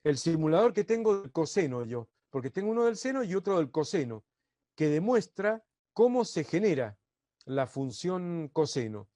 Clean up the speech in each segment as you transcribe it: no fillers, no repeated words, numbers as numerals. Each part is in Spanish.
el simulador que tengo del coseno yo, porque tengo uno del seno y otro del coseno, que demuestra cómo se genera la función coseno.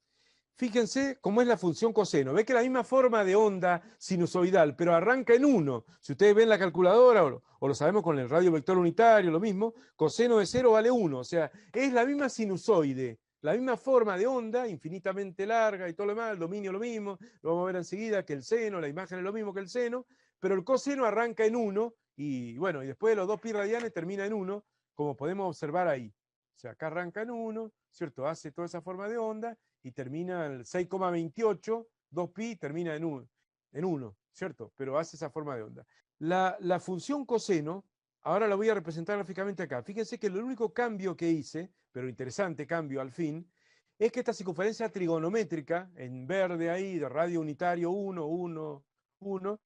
Fíjense cómo es la función coseno. Ve que la misma forma de onda sinusoidal, pero arranca en 1. Si ustedes ven la calculadora, o lo sabemos con el radio vector unitario, lo mismo, coseno de 0 vale 1. O sea, es la misma sinusoide, la misma forma de onda, infinitamente larga y todo lo demás, el dominio lo mismo, lo vamos a ver enseguida, que el seno, la imagen es lo mismo que el seno, pero el coseno arranca en 1 y bueno, y después de los 2pi radianes termina en 1, como podemos observar ahí. O sea, acá arranca en 1, ¿cierto? Hace toda esa forma de onda y termina en 6,28, 2pi termina en 1, ¿cierto? Pero hace esa forma de onda. La función coseno, ahora la voy a representar gráficamente acá. Fíjense que el único cambio que hice, pero interesante cambio al fin, es que esta circunferencia trigonométrica, en verde ahí, de radio unitario 1, 1, 1,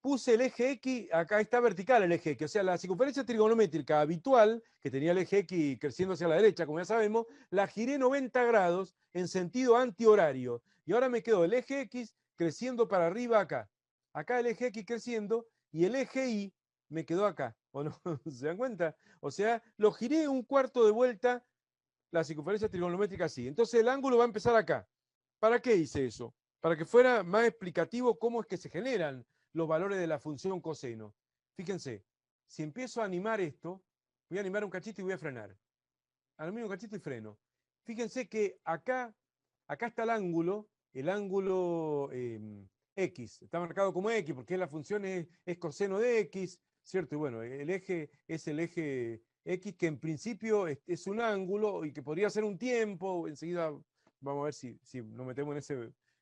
puse el eje X, acá está vertical el eje X, o sea, la circunferencia trigonométrica habitual, que tenía el eje X creciendo hacia la derecha, como ya sabemos, la giré 90 grados en sentido antihorario. Y ahora me quedó el eje X creciendo para arriba acá. Acá el eje X creciendo y el eje Y me quedó acá. ¿O no? ¿Se dan cuenta? O sea, lo giré un cuarto de vuelta la circunferencia trigonométrica así. Entonces el ángulo va a empezar acá. ¿Para qué hice eso? Para que fuera más explicativo cómo es que se generan los valores de la función coseno. Fíjense, si empiezo a animar esto, voy a animar un cachito y voy a frenar. Animo un cachito y freno. Fíjense que acá está el ángulo X. Está marcado como X porque la función es coseno de X, ¿cierto? Y bueno, el eje es el eje X que en principio es un ángulo y que podría ser un tiempo. Enseguida vamos a ver si nos metemos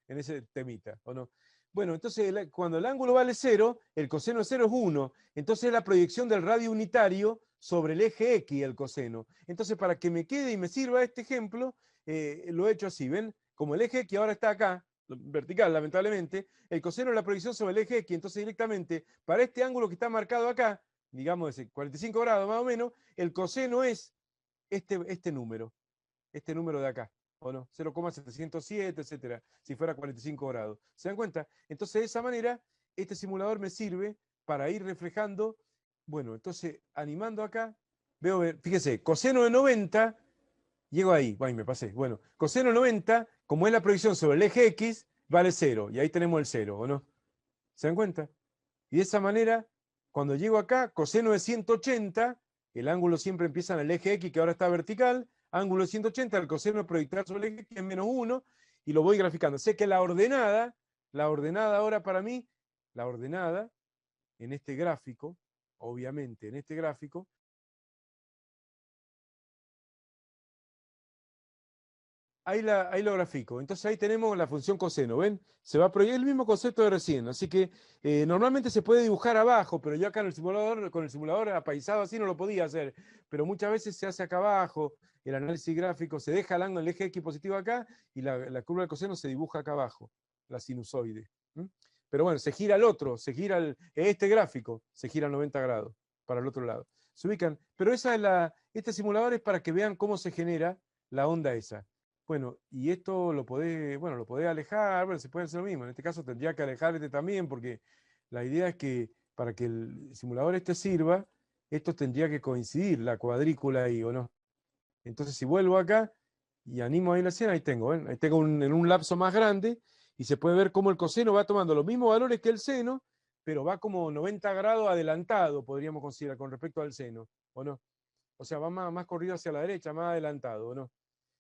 en ese temita o no. Bueno, entonces cuando el ángulo vale 0, el coseno de 0 es 1. Entonces es la proyección del radio unitario sobre el eje X, el coseno. Entonces, para que me quede y me sirva este ejemplo, lo he hecho así, ¿ven? Como el eje X ahora está acá, vertical lamentablemente, el coseno es la proyección sobre el eje X, entonces directamente, para este ángulo que está marcado acá, digamos de 45 grados más o menos, el coseno es este número de acá, ¿o no? 0,707, etcétera, si fuera 45 grados. ¿Se dan cuenta? Entonces, de esa manera, este simulador me sirve para ir reflejando. Bueno, entonces, animando acá, veo, fíjese, coseno de 90, llego ahí, ay, me pasé. Bueno, coseno de 90, como es la proyección sobre el eje X, vale 0, y ahí tenemos el 0, ¿o no? ¿Se dan cuenta? Y de esa manera, cuando llego acá, coseno de 180, el ángulo siempre empieza en el eje X, que ahora está vertical, ángulo de 180, el coseno proyectar sobre el eje X es menos 1, y lo voy graficando. Sé que la ordenada ahora para mí, la ordenada en este gráfico, obviamente en este gráfico, ahí lo grafico. Entonces ahí tenemos la función coseno, ¿ven? Se va a proyectar el mismo concepto de recién. Así que normalmente se puede dibujar abajo, pero yo acá en el simulador, con el simulador apaisado así no lo podía hacer. Pero muchas veces se hace acá abajo, el análisis gráfico, se deja el eje X positivo acá y la curva del coseno se dibuja acá abajo, la sinusoide. ¿M? Pero bueno, se gira el otro, este gráfico, se gira 90 grados para el otro lado. Se ubican, pero este simulador es para que vean cómo se genera la onda esa. Bueno, y esto lo podés alejar, bueno, se puede hacer lo mismo. En este caso tendría que alejar este también, porque la idea es que para que el simulador este sirva, esto tendría que coincidir, la cuadrícula ahí, ¿o no? Entonces, si vuelvo acá y animo ahí la escena, ahí tengo, ¿ven? Ahí tengo en un lapso más grande, y se puede ver cómo el coseno va tomando los mismos valores que el seno, pero va como 90 grados adelantado, podríamos considerar, con respecto al seno, ¿o no? O sea, va más corrido hacia la derecha, más adelantado, ¿o no?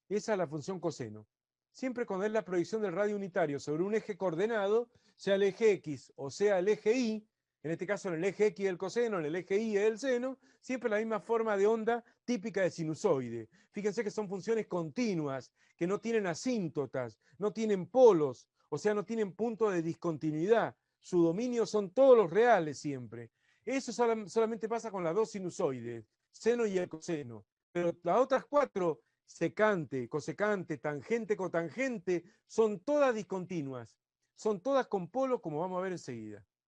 Esa es la función coseno. Siempre cuando es la proyección del radio unitario sobre un eje coordenado, sea el eje X o sea el eje Y, en este caso en el eje X del coseno, en el eje Y del seno, siempre la misma forma de onda típica de sinusoide. Fíjense que son funciones continuas, que no tienen asíntotas, no tienen polos, o sea, no tienen punto de discontinuidad. Su dominio son todos los reales siempre. Eso solamente pasa con las dos sinusoides, seno y el coseno. Pero las otras cuatro, secante, cosecante, tangente, cotangente, son todas discontinuas, son todas con polo, como vamos a ver enseguida.